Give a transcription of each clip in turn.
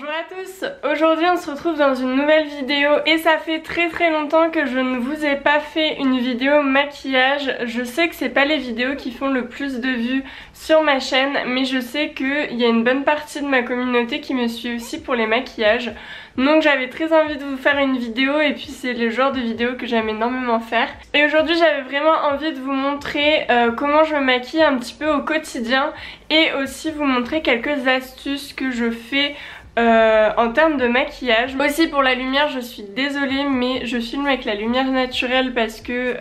Bonjour à tous, aujourd'hui on se retrouve dans une nouvelle vidéo et ça fait très longtemps que je ne vous ai pas fait une vidéo maquillage. Je sais que c'est pas les vidéos qui font le plus de vues sur ma chaîne, mais je sais qu'il y a une bonne partie de ma communauté qui me suit aussi pour les maquillages. Donc j'avais très envie de vous faire une vidéo et puis c'est le genre de vidéo que j'aime énormément faire. Et aujourd'hui j'avais vraiment envie de vous montrer comment je me maquille un petit peu au quotidien et aussi vous montrer quelques astuces que je fais en termes de maquillage. Aussi pour la lumière, je suis désolée mais je filme avec la lumière naturelle parce que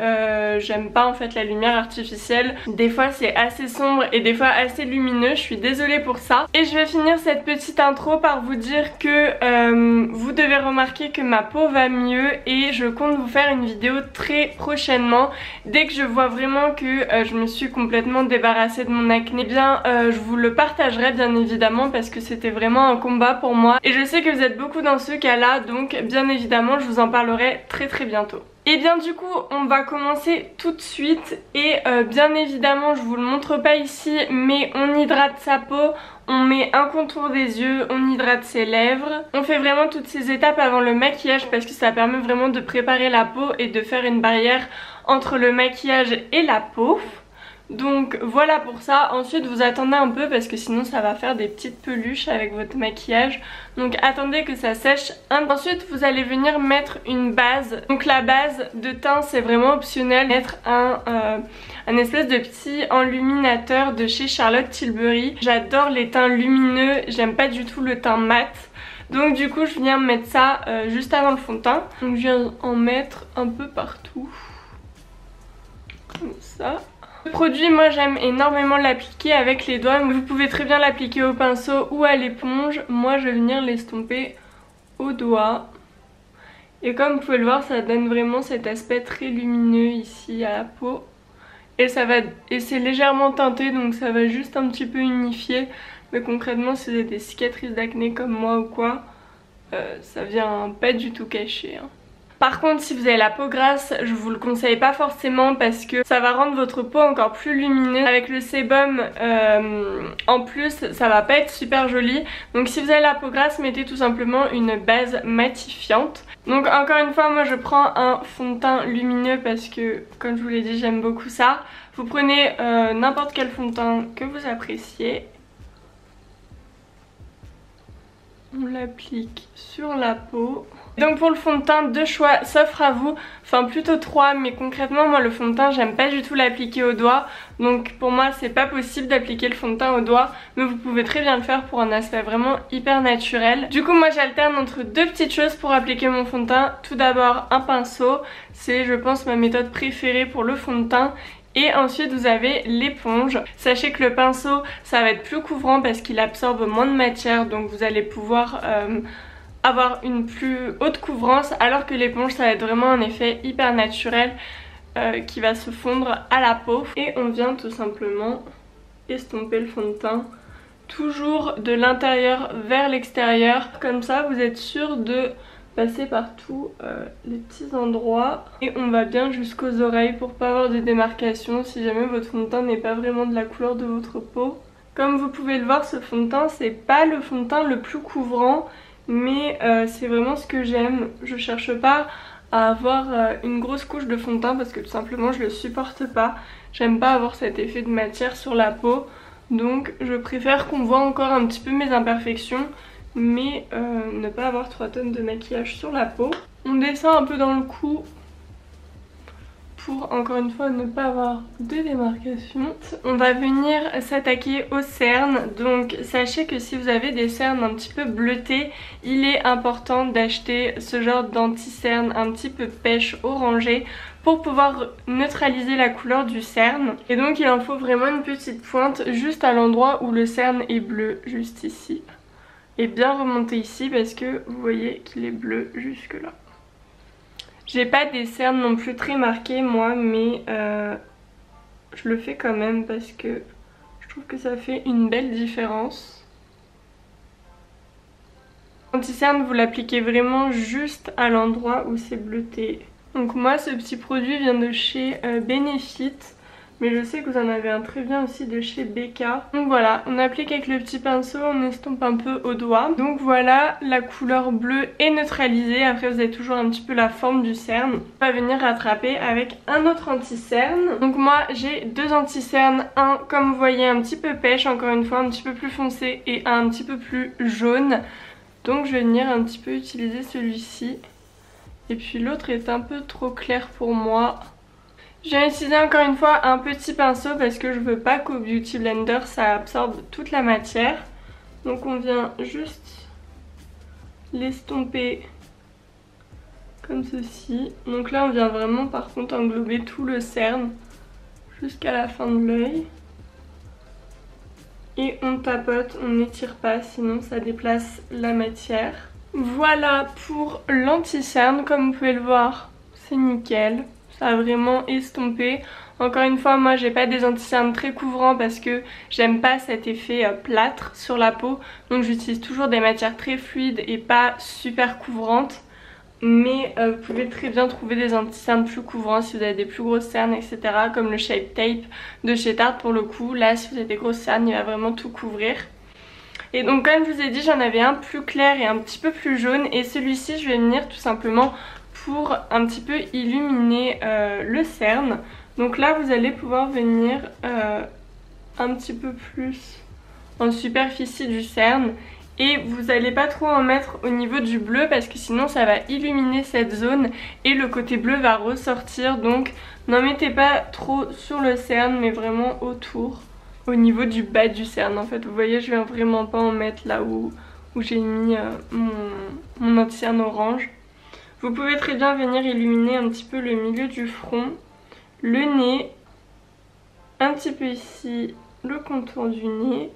j'aime pas en fait la lumière artificielle. Des fois c'est assez sombre et des fois assez lumineux, je suis désolée pour ça. Et je vais finir cette petite intro par vous dire que vous devez remarquer que ma peau va mieux et je compte vous faire une vidéo très prochainement. Dès que je vois vraiment que je me suis complètement débarrassée de mon acné, eh bien je vous le partagerai bien évidemment parce que c'était vraiment un combat pour moi et je sais que vous êtes beaucoup dans ce cas là, donc bien évidemment je vous en parlerai très bientôt. Et bien du coup on va commencer tout de suite et bien évidemment je vous le montre pas ici mais on hydrate sa peau, on met un contour des yeux, on hydrate ses lèvres. On fait vraiment toutes ces étapes avant le maquillage parce que ça permet vraiment de préparer la peau et de faire une barrière entre le maquillage et la peau. Donc voilà pour ça. Ensuite vous attendez un peu parce que sinon ça va faire des petites peluches avec votre maquillage. Donc attendez que ça sèche. Ensuite vous allez venir mettre une base. Donc la base de teint c'est vraiment optionnel. Mettre un espèce de petit enluminateur de chez Charlotte Tilbury. J'adore les teints lumineux, j'aime pas du tout le teint mat. Donc du coup je viens mettre ça juste avant le fond de teint. Donc je viens en mettre un peu partout. Comme ça. Le produit, moi j'aime énormément l'appliquer avec les doigts. Vous pouvez très bien l'appliquer au pinceau ou à l'éponge. Moi je vais venir l'estomper au doigt. Et comme vous pouvez le voir, ça donne vraiment cet aspect très lumineux ici à la peau. Et c'est légèrement teinté, donc ça va juste un petit peu unifier. Mais concrètement, si vous avez des cicatrices d'acné comme moi ou quoi, ça vient pas du tout cacher. Par contre si vous avez la peau grasse, je vous le conseille pas forcément parce que ça va rendre votre peau encore plus lumineuse. Avec le sébum en plus ça va pas être super joli. Donc si vous avez la peau grasse, mettez tout simplement une base matifiante. Donc encore une fois moi je prends un fond de teint lumineux parce que comme je vous l'ai dit j'aime beaucoup ça. Vous prenez n'importe quel fond de teint que vous appréciez. On l'applique sur la peau. Donc pour le fond de teint, deux choix s'offrent à vous, enfin plutôt trois, mais concrètement moi le fond de teint j'aime pas du tout l'appliquer au doigt. Donc pour moi c'est pas possible d'appliquer le fond de teint au doigt, mais vous pouvez très bien le faire pour un aspect vraiment hyper naturel. Du coup moi j'alterne entre deux petites choses pour appliquer mon fond de teint. Tout d'abord un pinceau, c'est je pense ma méthode préférée pour le fond de teint. Et ensuite vous avez l'éponge. Sachez que le pinceau ça va être plus couvrant parce qu'il absorbe moins de matière, donc vous allez pouvoir avoir une plus haute couvrance, alors que l'éponge ça va être vraiment un effet hyper naturel qui va se fondre à la peau. Et on vient tout simplement estomper le fond de teint toujours de l'intérieur vers l'extérieur. Comme ça vous êtes sûr de passer par tous les petits endroits et on va bien jusqu'aux oreilles pour pas avoir de démarcation si jamais votre fond de teint n'est pas vraiment de la couleur de votre peau. Comme vous pouvez le voir, ce fond de teint c'est pas le fond de teint le plus couvrant, mais c'est vraiment ce que j'aime. Je cherche pas à avoir une grosse couche de fond de teint parce que tout simplement je le supporte pas. J'aime pas avoir cet effet de matière sur la peau, donc je préfère qu'on voit encore un petit peu mes imperfections mais ne pas avoir 3 tonnes de maquillage sur la peau. On descend un peu dans le cou pour encore une fois ne pas avoir de démarcation. On va venir s'attaquer aux cernes. Donc sachez que si vous avez des cernes un petit peu bleutées, il est important d'acheter ce genre d'anti-cerne un petit peu pêche orangé pour pouvoir neutraliser la couleur du cerne. Et donc il en faut vraiment une petite pointe juste à l'endroit où le cerne est bleu, juste ici. Et bien remonter ici parce que vous voyez qu'il est bleu jusque là. J'ai pas des cernes non plus très marquées moi, mais je le fais quand même parce que je trouve que ça fait une belle différence. L'anti-cerne vous l'appliquez vraiment juste à l'endroit où c'est bleuté. Donc moi ce petit produit vient de chez Benefit. mais je sais que vous en avez un très bien aussi de chez Becca. Donc voilà, on applique avec le petit pinceau, on estompe un peu au doigt. Donc voilà, la couleur bleue est neutralisée. Après vous avez toujours un petit peu la forme du cerne. On va venir rattraper avec un autre anti-cerne. Donc moi j'ai deux anti-cernes, un comme vous voyez un petit peu pêche, encore une fois un petit peu plus foncé, et un petit peu plus jaune. Donc je vais venir un petit peu utiliser celui-ci. Et puis l'autre est un peu trop clair pour moi. Je viens utiliser encore une fois un petit pinceau parce que je veux pas qu'au Beauty Blender ça absorbe toute la matière. Donc on vient juste l'estomper comme ceci. Donc là on vient vraiment par contre englober tout le cerne jusqu'à la fin de l'œil. Et on tapote, on n'étire pas sinon ça déplace la matière. Voilà pour l'anti-cerne, comme vous pouvez le voir c'est nickel. Ça a vraiment estompé. Encore une fois, moi j'ai pas des anti-cernes très couvrants parce que j'aime pas cet effet plâtre sur la peau. Donc j'utilise toujours des matières très fluides et pas super couvrantes. Mais vous pouvez très bien trouver des anti-cernes plus couvrants si vous avez des plus grosses cernes, etc. Comme le Shape Tape de chez Tarte pour le coup. Là si vous avez des grosses cernes, il va vraiment tout couvrir. Et donc comme je vous ai dit, j'en avais un plus clair et un petit peu plus jaune. Et celui-ci je vais venir tout simplement pour un petit peu illuminer le cerne. Donc là vous allez pouvoir venir un petit peu plus en superficie du cerne. Et vous n'allez pas trop en mettre au niveau du bleu parce que sinon ça va illuminer cette zone et le côté bleu va ressortir. Donc n'en mettez pas trop sur le cerne mais vraiment autour, au niveau du bas du cerne en fait. Vous voyez, je viens vraiment pas en mettre là où j'ai mis mon anti-cerne orange. Vous pouvez très bien venir illuminer un petit peu le milieu du front, le nez, un petit peu ici le contour du nez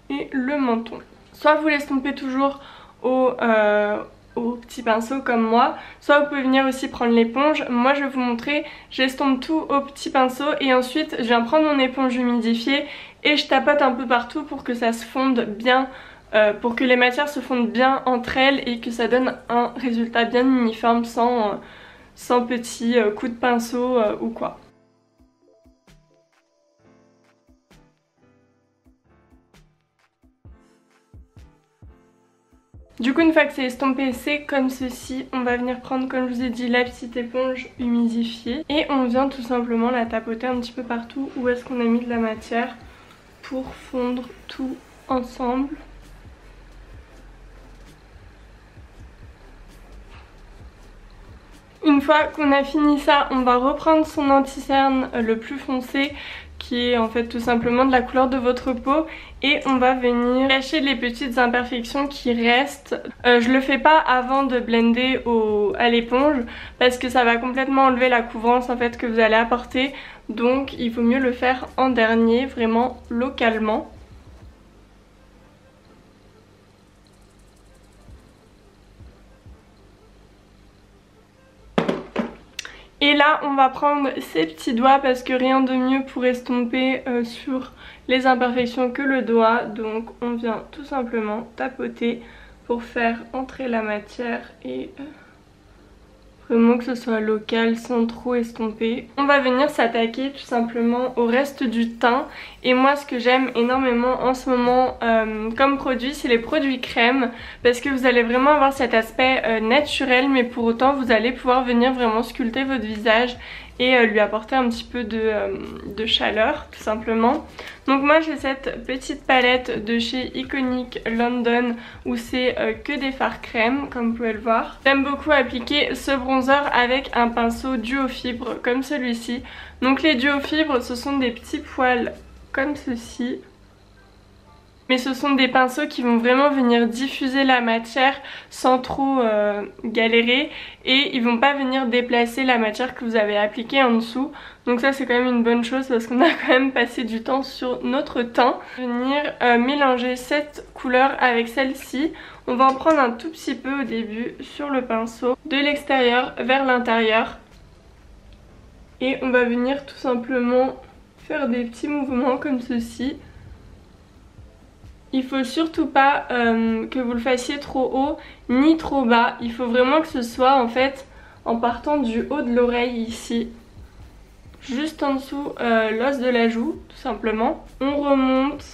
et le menton. Soit vous l'estompez toujours au petit pinceau comme moi, soit vous pouvez venir aussi prendre l'éponge. Moi je vais vous montrer, j'estompe tout au petit pinceau et ensuite je viens prendre mon éponge humidifiée et je tapote un peu partout pour que ça se fonde bien. Pour que les matières se fondent bien entre elles et que ça donne un résultat bien uniforme sans petits coups de pinceau ou quoi. Du coup une fois que c'est estompé, c'est comme ceci. On va venir prendre, comme je vous ai dit, la petite éponge humidifiée et on vient tout simplement la tapoter un petit peu partout où est-ce qu'on a mis de la matière pour fondre tout ensemble. Une fois qu'on a fini ça, on va reprendre son anti-cerne le plus foncé qui est en fait tout simplement de la couleur de votre peau et on va venir cacher les petites imperfections qui restent. Je le fais pas avant de blender à l'éponge parce que ça va complètement enlever la couvrance en fait que vous allez apporter, donc il vaut mieux le faire en dernier, vraiment localement. Et là on va prendre ces petits doigts parce que rien de mieux pour estomper sur les imperfections que le doigt. Donc on vient tout simplement tapoter pour faire entrer la matière et vraiment que ce soit local sans trop estomper. On va venir s'attaquer tout simplement au reste du teint. Et moi ce que j'aime énormément en ce moment comme produit, c'est les produits crème. Parce que vous allez vraiment avoir cet aspect naturel, mais pour autant vous allez pouvoir venir vraiment sculpter votre visage et lui apporter un petit peu de chaleur tout simplement. Donc moi j'ai cette petite palette de chez Iconic London où c'est que des fards crème comme vous pouvez le voir. J'aime beaucoup appliquer ce bronzer avec un pinceau duo fibre comme celui-ci. Donc les duo fibres ce sont des petits poils comme ceci. Mais ce sont des pinceaux qui vont vraiment venir diffuser la matière sans trop galérer. Et ils vont pas venir déplacer la matière que vous avez appliquée en dessous. Donc ça c'est quand même une bonne chose parce qu'on a quand même passé du temps sur notre teint. Venir mélanger cette couleur avec celle-ci. On va en prendre un tout petit peu au début sur le pinceau. De l'extérieur vers l'intérieur. Et on va venir tout simplement faire des petits mouvements comme ceci. Il faut surtout pas que vous le fassiez trop haut ni trop bas. Il faut vraiment que ce soit en fait en partant du haut de l'oreille ici. juste en dessous l'os de la joue, tout simplement. On remonte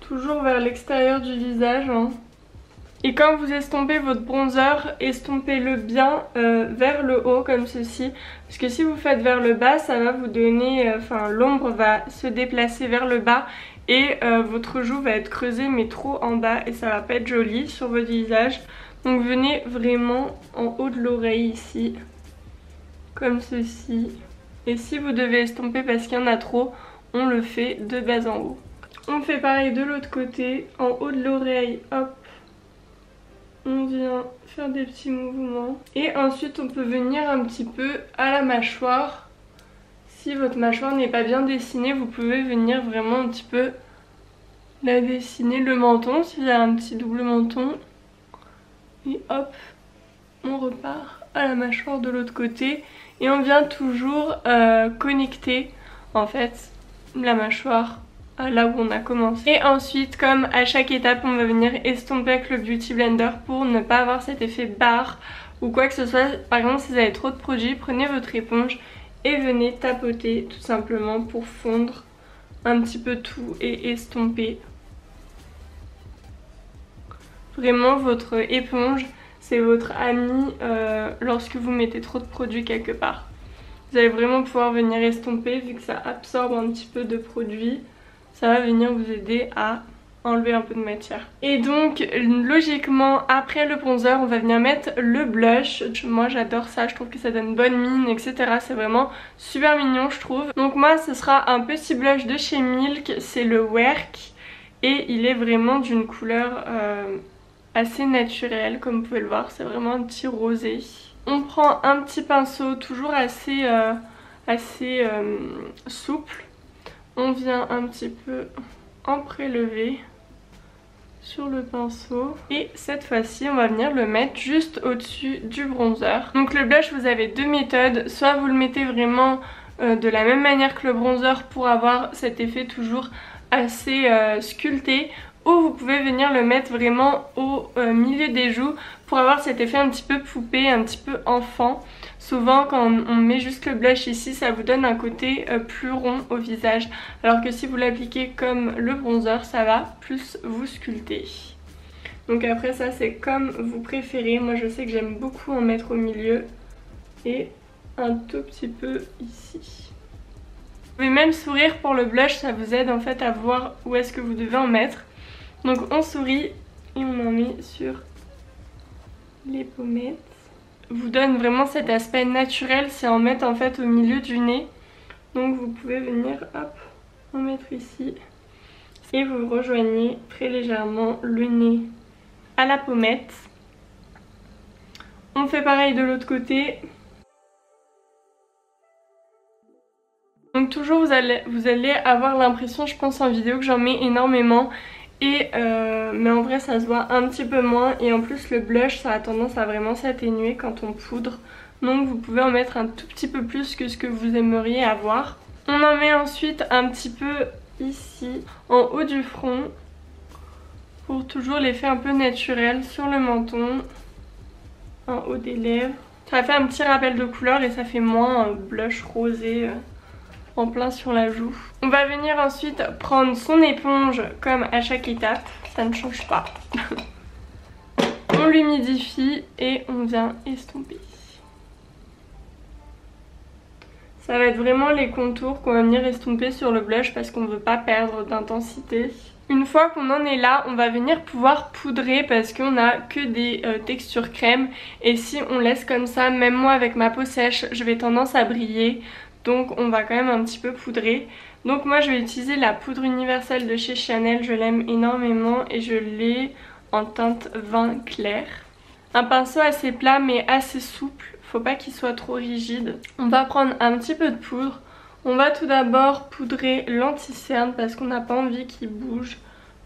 toujours vers l'extérieur du visage, hein. Et quand vous estompez votre bronzer, estompez-le bien vers le haut comme ceci. Parce que si vous faites vers le bas, ça va vous donner, l'ombre va se déplacer vers le bas et votre joue va être creusée mais trop en bas et ça va pas être joli sur votre visage. Donc venez vraiment en haut de l'oreille ici, comme ceci. Et si vous devez estomper parce qu'il y en a trop, on le fait de bas en haut. On fait pareil de l'autre côté, en haut de l'oreille, hop. On vient faire des petits mouvements. Et ensuite on peut venir un petit peu à la mâchoire. Si votre mâchoire n'est pas bien dessinée, vous pouvez venir vraiment un petit peu la dessiner. Le menton, s'il y a un petit double menton. Et hop, on repart à la mâchoire de l'autre côté. Et on vient toujours connecter en fait la mâchoire là où on a commencé. Et ensuite, comme à chaque étape, on va venir estomper avec le Beauty Blender pour ne pas avoir cet effet barre ou quoi que ce soit. Par exemple, si vous avez trop de produits, prenez votre éponge et venez tapoter tout simplement pour fondre un petit peu tout et estomper. Vraiment, votre éponge, c'est votre ami lorsque vous mettez trop de produits quelque part. Vous allez vraiment pouvoir venir estomper vu que ça absorbe un petit peu de produit. Ça va venir vous aider à enlever un peu de matière. Et donc logiquement après le bronzer on va venir mettre le blush. Moi j'adore ça, je trouve que ça donne bonne mine etc. C'est vraiment super mignon je trouve. Donc moi ce sera un petit blush de chez Milk, c'est le Work. Et il est vraiment d'une couleur assez naturelle comme vous pouvez le voir. C'est vraiment un petit rosé. On prend un petit pinceau toujours assez souple. On vient un petit peu en prélever sur le pinceau et cette fois-ci on va venir le mettre juste au-dessus du bronzer. Donc le blush, vous avez deux méthodes, soit vous le mettez vraiment de la même manière que le bronzer pour avoir cet effet toujours assez sculpté, ou vous pouvez venir le mettre vraiment au milieu des joues pour avoir cet effet un petit peu poupée, un petit peu enfant. Souvent quand on met juste le blush ici, ça vous donne un côté plus rond au visage, alors que si vous l'appliquez comme le bronzer, ça va plus vous sculpter. Donc après ça c'est comme vous préférez, moi je sais que j'aime beaucoup en mettre au milieu et un tout petit peu ici. Vous pouvez même sourire pour le blush, ça vous aide en fait à voir où est-ce que vous devez en mettre. Donc on sourit et on en met sur les pommettes. Vous donne vraiment cet aspect naturel, c'est en mettre en fait au milieu du nez. Donc vous pouvez venir hop en mettre ici et vous rejoignez très légèrement le nez à la pommette. On fait pareil de l'autre côté. Donc toujours vous allez avoir l'impression, je pense en vidéo, que j'en mets énormément. Mais en vrai ça se voit un petit peu moins et en plus le blush ça a tendance à vraiment s'atténuer quand on poudre. Donc vous pouvez en mettre un tout petit peu plus que ce que vous aimeriez avoir. On en met ensuite un petit peu ici en haut du front pour toujours l'effet un peu naturel sur le menton, en haut des lèvres. Ça fait un petit rappel de couleur et ça fait moins un blush rosé en plein sur la joue. On va venir ensuite prendre son éponge comme à chaque étape, ça ne change pas. On l'humidifie et on vient estomper. Ça va être vraiment les contours qu'on va venir estomper sur le blush parce qu'on ne veut pas perdre d'intensité. Une fois qu'on en est là, on va venir pouvoir poudrer parce qu'on n'a que des textures crème. Et si on laisse comme ça, même moi avec ma peau sèche, je vais tendance à briller. Donc on va quand même un petit peu poudrer. Donc moi je vais utiliser la poudre universelle de chez Chanel, je l'aime énormément et je l'ai en teinte vin clair. Un pinceau assez plat mais assez souple, faut pas qu'il soit trop rigide. On va prendre un petit peu de poudre. On va tout d'abord poudrer l'anti-cerne parce qu'on n'a pas envie qu'il bouge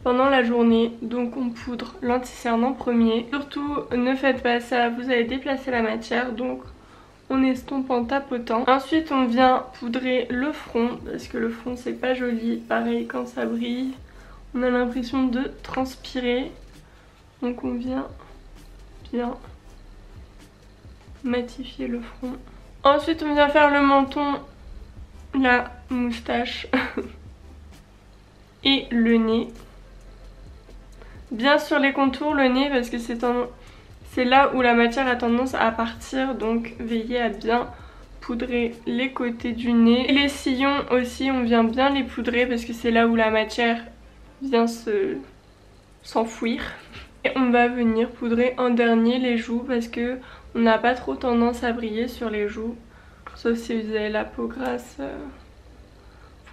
pendant la journée. Donc on poudre l'anti-cerne en premier. Surtout ne faites pas ça, vous allez déplacer la matière, donc on estompe en tapotant. Ensuite on vient poudrer le front parce que le front c'est pas joli. Pareil quand ça brille, on a l'impression de transpirer. Donc on vient bien matifier le front. Ensuite on vient faire le menton, la moustache et le nez. Bien sur les contours, le nez, parce que c'est là où la matière a tendance à partir, donc veillez à bien poudrer les côtés du nez. Et les sillons aussi, on vient bien les poudrer parce que c'est là où la matière vient s'enfouir. Et on va venir poudrer en dernier les joues parce que on n'a pas trop tendance à briller sur les joues. Sauf si vous avez la peau grasse, vous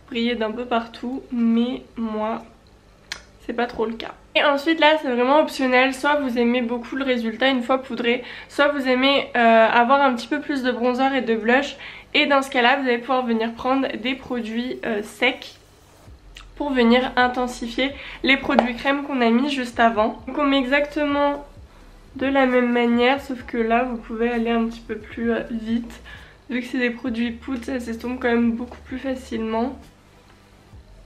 brillez d'un peu partout, mais moi c'est pas trop le cas. Et ensuite là c'est vraiment optionnel, soit vous aimez beaucoup le résultat une fois poudré, soit vous aimez avoir un petit peu plus de bronzer et de blush, et dans ce cas là vous allez pouvoir venir prendre des produits secs pour venir intensifier les produits crème qu'on a mis juste avant. Donc on met exactement de la même manière, sauf que là vous pouvez aller un petit peu plus vite. Vu que c'est des produits poudre, ça s'estompe quand même beaucoup plus facilement.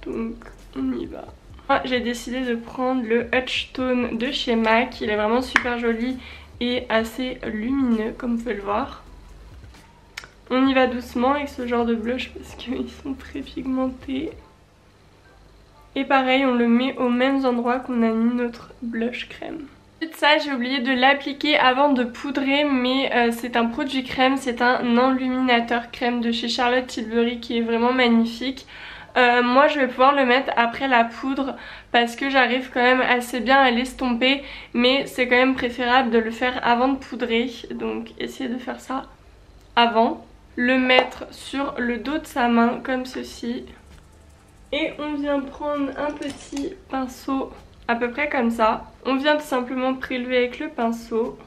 Donc on y va. Moi j'ai décidé de prendre le Hutch Tone de chez MAC. Il est vraiment super joli et assez lumineux comme vous pouvez le voir. On y va doucement avec ce genre de blush parce qu'ils sont très pigmentés. Et pareil, on le met aux mêmes endroits qu'on a mis notre blush crème. Ensuite ça, j'ai oublié de l'appliquer avant de poudrer, mais c'est un produit crème, c'est un enluminateur crème de chez Charlotte Tilbury qui est vraiment magnifique. Moi je vais pouvoir le mettre après la poudre parce que j'arrive quand même assez bien à l'estomper, mais c'est quand même préférable de le faire avant de poudrer, donc essayez de faire ça avant. Le mettre sur le dos de sa main comme ceci. Et on vient prendre un petit pinceau à peu près comme ça. On vient tout simplement prélever avec le pinceau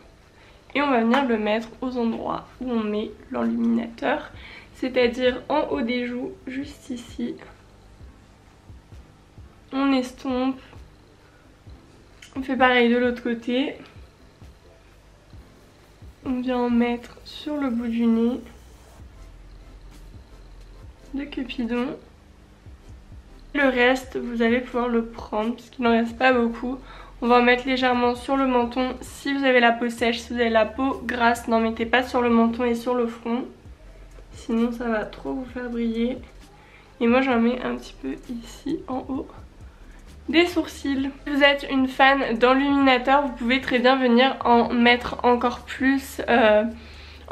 et on va venir le mettre aux endroits où on met l'enluminateur, c'est-à-dire en haut des joues, juste ici. On estompe. On fait pareil de l'autre côté. On vient en mettre sur le bout du nez de Cupidon. Le reste vous allez pouvoir le prendre puisqu'il n'en reste pas beaucoup. On va en mettre légèrement sur le menton. Si vous avez la peau sèche, si vous avez la peau grasse, n'en mettez pas sur le menton et sur le front. Sinon ça va trop vous faire briller. Et moi j'en mets un petit peu ici en haut des sourcils. Si vous êtes une fan d'enluminateur, vous pouvez très bien venir en mettre encore plus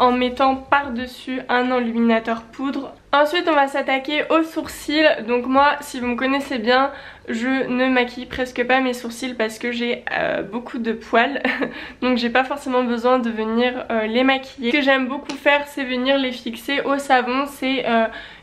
en mettant par-dessus un enluminateur poudre. Ensuite on va s'attaquer aux sourcils. Donc moi, si vous me connaissez bien, je ne maquille presque pas mes sourcils parce que j'ai beaucoup de poils. Donc j'ai pas forcément besoin de venir les maquiller. Ce que j'aime beaucoup faire, c'est venir les fixer au savon. C'est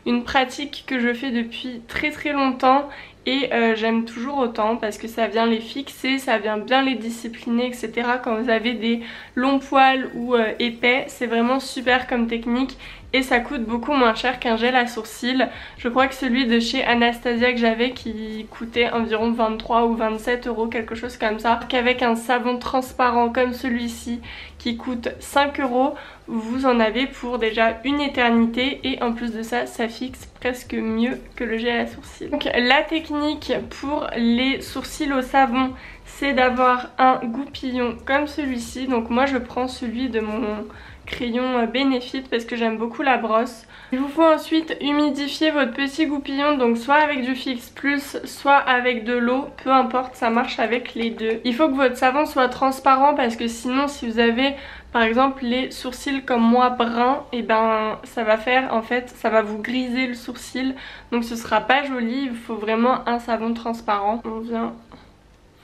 une pratique que je fais depuis très longtemps. Et j'aime toujours autant parce que ça vient les fixer, ça vient bien les discipliner, etc. Quand vous avez des longs poils ou épais, c'est vraiment super comme technique. Et ça coûte beaucoup moins cher qu'un gel à sourcils. Je crois que celui de chez Anastasia que j'avais qui coûtait environ 23 ou 27 euros, quelque chose comme ça. Qu'avec un savon transparent comme celui-ci qui coûte 5 euros, vous en avez pour déjà une éternité. Et en plus de ça, ça fixe presque mieux que le gel à sourcils. Donc la technique pour les sourcils au savon, c'est d'avoir un goupillon comme celui-ci. Donc moi je prends celui de mon crayon Benefit parce que j'aime beaucoup la brosse. Il vous faut ensuite humidifier votre petit goupillon, donc soit avec du Fix Plus, soit avec de l'eau, peu importe, ça marche avec les deux. Il faut que votre savon soit transparent parce que sinon si vous avez par exemple les sourcils comme moi bruns, et ben ça va faire en fait, ça va vous griser le sourcil, donc ce sera pas joli. Il vous faut vraiment un savon transparent. On vient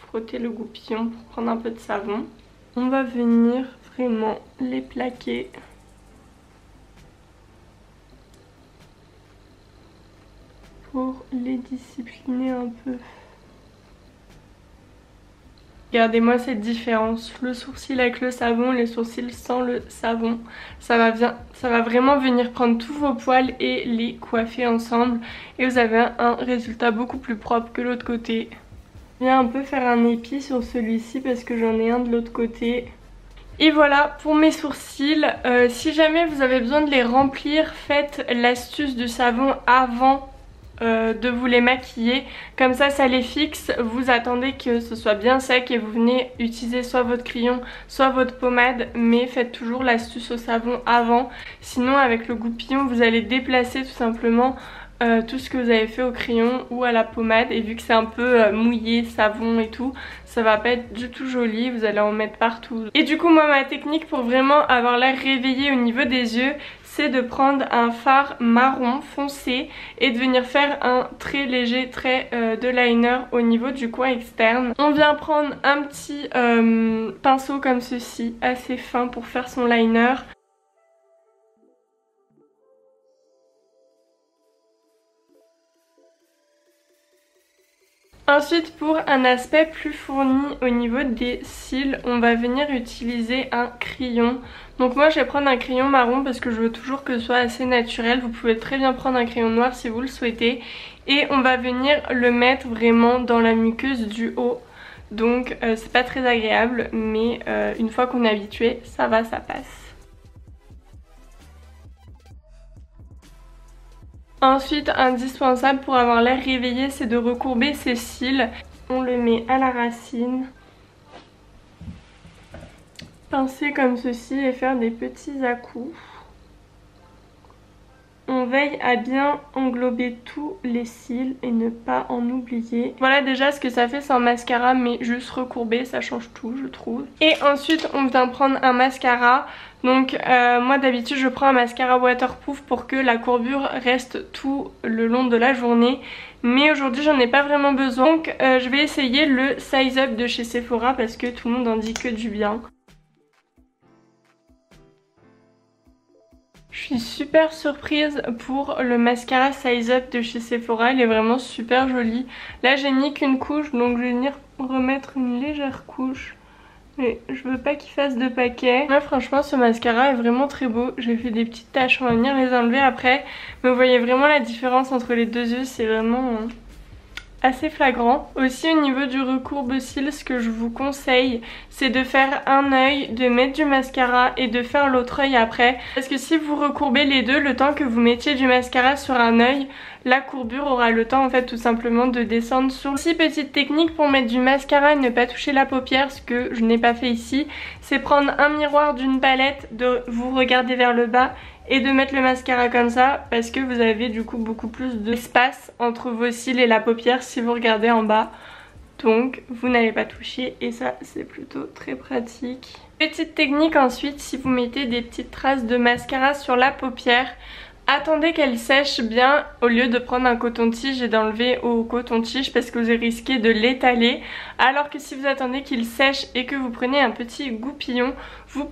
frotter le goupillon pour prendre un peu de savon. On va venir vraiment les plaquer pour les discipliner un peu. Regardez-moi cette différence, le sourcil avec le savon, les sourcils sans le savon. Ça va vraiment venir prendre tous vos poils et les coiffer ensemble. Et vous avez un résultat beaucoup plus propre que l'autre côté. Je viens un peu faire un épi sur celui-ci parce que j'en ai un de l'autre côté. Et voilà pour mes sourcils. Si jamais vous avez besoin de les remplir, faites l'astuce du savon avant de vous les maquiller. Comme ça les fixe, vous attendez que ce soit bien sec et vous venez utiliser soit votre crayon soit votre pommade, mais faites toujours l'astuce au savon avant, sinon avec le goupillon vous allez déplacer tout simplement tout ce que vous avez fait au crayon ou à la pommade, et vu que c'est un peu mouillé, savon et tout, ça va pas être du tout joli, vous allez en mettre partout. Et du coup moi ma technique pour vraiment avoir l'air réveillé au niveau des yeux, c'est de prendre un fard marron foncé et de venir faire un très léger trait de liner au niveau du coin externe. On vient prendre un petit pinceau comme ceci, assez fin pour faire son liner. Ensuite, pour un aspect plus fourni au niveau des cils, on va venir utiliser un crayon. Donc moi je vais prendre un crayon marron parce que je veux toujours que ce soit assez naturel. Vous pouvez très bien prendre un crayon noir si vous le souhaitez. Et on va venir le mettre vraiment dans la muqueuse du haut. Donc c'est pas très agréable, mais une fois qu'on est habitué, ça va, ça passe. Ensuite, indispensable pour avoir l'air réveillé, c'est de recourber ses cils. On le met à la racine. Pincer comme ceci et faire des petits à-coups. On veille à bien englober tous les cils et ne pas en oublier. Voilà déjà ce que ça fait sans mascara, mais juste recourbé, ça change tout je trouve. Et ensuite on vient prendre un mascara. Donc moi d'habitude je prends un mascara waterproof pour que la courbure reste tout le long de la journée. Mais aujourd'hui j'en ai pas vraiment besoin. Donc je vais essayer le Size Up de chez Sephora parce que tout le monde en dit que du bien. Je suis super surprise pour le mascara Size Up de chez Sephora, il est vraiment super joli. Là j'ai mis qu'une couche, donc je vais venir remettre une légère couche. Mais je veux pas qu'il fasse de paquets. Là franchement ce mascara est vraiment très beau. J'ai fait des petites taches, on va venir les enlever après. Mais vous voyez vraiment la différence entre les deux yeux, c'est vraiment assez flagrant. Aussi au niveau du recourbe-cils, ce que je vous conseille, c'est de faire un œil, de mettre du mascara et de faire l'autre œil après. Parce que si vous recourbez les deux, le temps que vous mettiez du mascara sur un œil, la courbure aura le temps en fait tout simplement de descendre sur. Aussi petite technique pour mettre du mascara et ne pas toucher la paupière, ce que je n'ai pas fait ici, c'est prendre un miroir d'une palette, de vous regarder vers le bas et de mettre le mascara comme ça parce que vous avez du coup beaucoup plus d'espace entre vos cils et la paupière si vous regardez en bas. Donc vous n'allez pas toucher et ça c'est plutôt très pratique. Petite technique ensuite, si vous mettez des petites traces de mascara sur la paupière, attendez qu'elle sèche bien au lieu de prendre un coton-tige et d'enlever au coton-tige parce que vous risquez de l'étaler. Alors que si vous attendez qu'il sèche et que vous prenez un petit goupillon, vous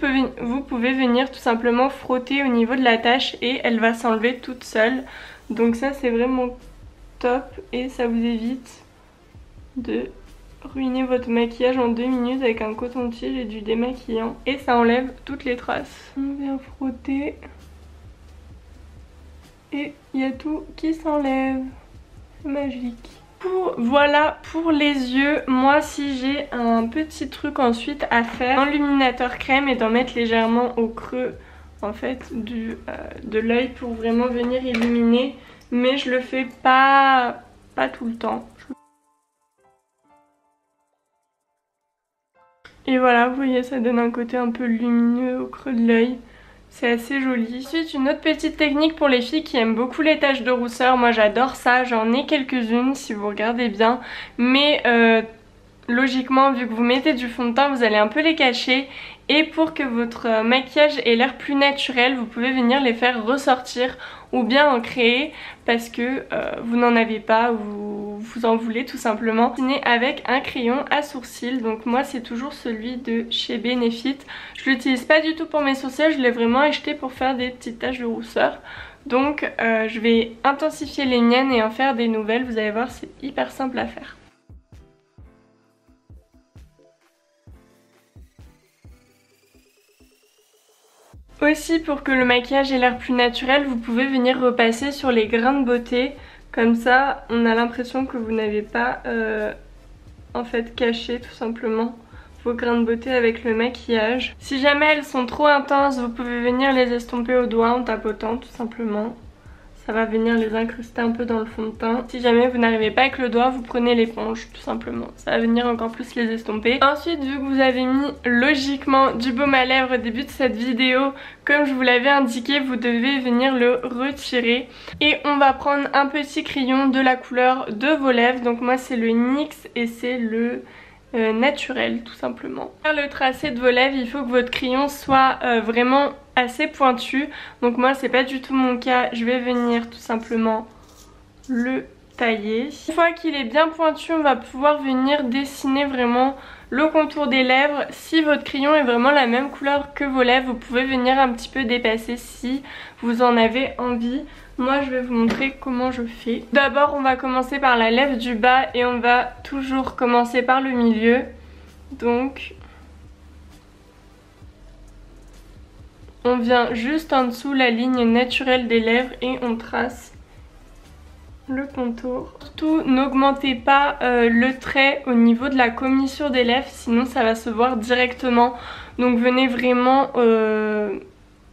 pouvez venir tout simplement frotter au niveau de la tache et elle va s'enlever toute seule. Donc ça c'est vraiment top et ça vous évite de ruiner votre maquillage en 2 minutes avec un coton-tige et du démaquillant. Et ça enlève toutes les traces. On vient frotter. Et il y a tout qui s'enlève. C'est magique. Voilà pour les yeux. Moi si j'ai un petit truc ensuite à faire, un illuminateur crème et d'en mettre légèrement au creux en fait de l'œil pour vraiment venir illuminer. Mais je le fais pas tout le temps. Et voilà, vous voyez, ça donne un côté un peu lumineux au creux de l'œil. C'est assez joli. Ensuite, une autre petite technique pour les filles qui aiment beaucoup les taches de rousseur. Moi j'adore ça, j'en ai quelques-unes si vous regardez bien. Mais logiquement, vu que vous mettez du fond de teint, vous allez un peu les cacher. Et pour que votre maquillage ait l'air plus naturel, vous pouvez venir les faire ressortir ou bien en créer parce que vous n'en avez pas ou vous en voulez tout simplement. Avec un crayon à sourcils, donc moi c'est toujours celui de chez Benefit. Je l'utilise pas du tout pour mes sourcils, je l'ai vraiment acheté pour faire des petites taches de rousseur. Donc je vais intensifier les miennes et en faire des nouvelles, vous allez voir c'est hyper simple à faire. Aussi pour que le maquillage ait l'air plus naturel, vous pouvez venir repasser sur les grains de beauté. Comme ça, on a l'impression que vous n'avez pas en fait caché tout simplement vos grains de beauté avec le maquillage. Si jamais elles sont trop intenses, vous pouvez venir les estomper au doigt en tapotant tout simplement. ça va venir les incruster un peu dans le fond de teint. Si jamais vous n'arrivez pas avec le doigt, vous prenez l'éponge tout simplement, ça va venir encore plus les estomper. Ensuite, vu que vous avez mis logiquement du baume à lèvres au début de cette vidéo, comme je vous l'avais indiqué, vous devez venir le retirer. Et on va prendre un petit crayon de la couleur de vos lèvres, donc moi c'est le NYX et c'est le naturel tout simplement. Pour faire le tracé de vos lèvres, il faut que votre crayon soit vraiment assez pointu, donc moi c'est pas du tout mon cas, je vais venir tout simplement le tailler. Une fois qu'il est bien pointu, on va pouvoir venir dessiner vraiment le contour des lèvres. Si votre crayon est vraiment la même couleur que vos lèvres, vous pouvez venir un petit peu dépasser si vous en avez envie. Moi je vais vous montrer comment je fais. D'abord on va commencer par la lèvre du bas et on va toujours commencer par le milieu. Donc on vient juste en dessous la ligne naturelle des lèvres et on trace le contour. Surtout n'augmentez pas le trait au niveau de la commissure des lèvres, sinon ça va se voir directement. Donc venez vraiment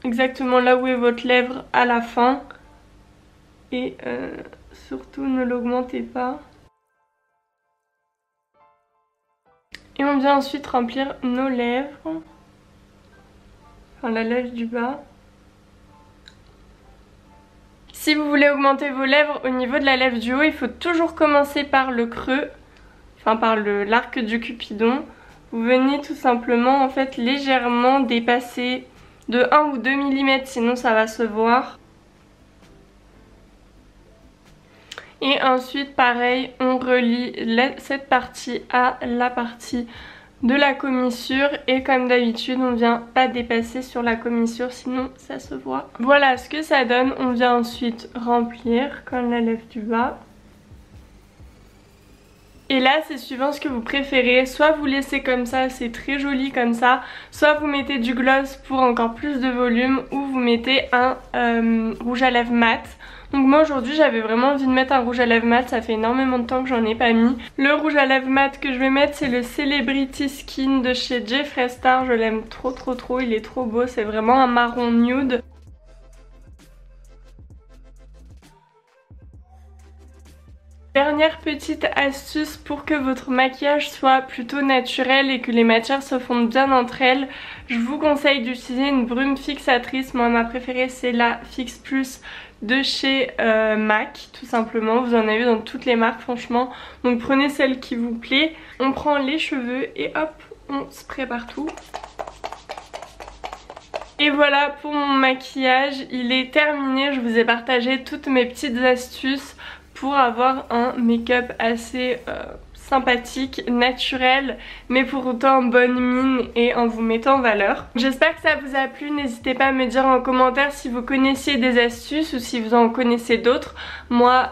exactement là où est votre lèvre à la fin. Et surtout ne l'augmentez pas. Et on vient ensuite remplir nos lèvres. Enfin la lèvre du bas. Si vous voulez augmenter vos lèvres au niveau de la lèvre du haut, il faut toujours commencer par le creux. Enfin par l'arc du cupidon. Vous venez tout simplement en fait légèrement dépasser de 1 ou 2 mm, sinon ça va se voir. Et ensuite pareil, on relie cette partie à la partie de la commissure et comme d'habitude on vient pas dépasser sur la commissure sinon ça se voit. Voilà ce que ça donne. On vient ensuite remplir comme la lèvre du bas. Et là c'est suivant ce que vous préférez, soit vous laissez comme ça, c'est très joli comme ça, soit vous mettez du gloss pour encore plus de volume ou vous mettez un rouge à lèvres mat. Donc moi aujourd'hui j'avais vraiment envie de mettre un rouge à lèvres mat, ça fait énormément de temps que j'en ai pas mis. Le rouge à lèvres mat que je vais mettre c'est le Celebrity Skin de chez Jeffree Star, je l'aime trop, il est trop beau, c'est vraiment un marron nude. Dernière petite astuce pour que votre maquillage soit plutôt naturel et que les matières se fondent bien entre elles, je vous conseille d'utiliser une brume fixatrice. Moi ma préférée c'est la Fix Plus de chez MAC tout simplement, vous en avez dans toutes les marques franchement, donc prenez celle qui vous plaît. On prend les cheveux et hop on spray partout. Et voilà pour mon maquillage, il est terminé, je vous ai partagé toutes mes petites astuces pour avoir un make-up assez sympathique, naturel, mais pour autant en bonne mine et en vous mettant en valeur. J'espère que ça vous a plu, n'hésitez pas à me dire en commentaire si vous connaissiez des astuces ou si vous en connaissez d'autres. Moi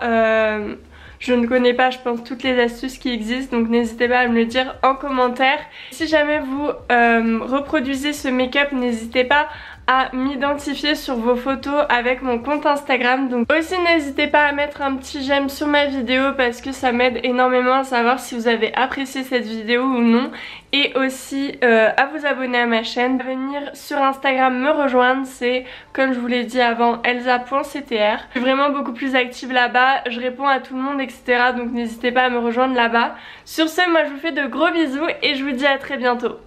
je ne connais pas je pense toutes les astuces qui existent, donc n'hésitez pas à me le dire en commentaire. Si jamais vous reproduisez ce make-up, n'hésitez pas à m'identifier sur vos photos avec mon compte Instagram. Donc aussi n'hésitez pas à mettre un petit j'aime sur ma vidéo parce que ça m'aide énormément à savoir si vous avez apprécié cette vidéo ou non. Et aussi à vous abonner à ma chaîne. Venir sur Instagram me rejoindre, c'est comme je vous l'ai dit avant elsa.ctr. Je suis vraiment beaucoup plus active là-bas, je réponds à tout le monde etc. Donc n'hésitez pas à me rejoindre là-bas. Sur ce moi je vous fais de gros bisous et je vous dis à très bientôt.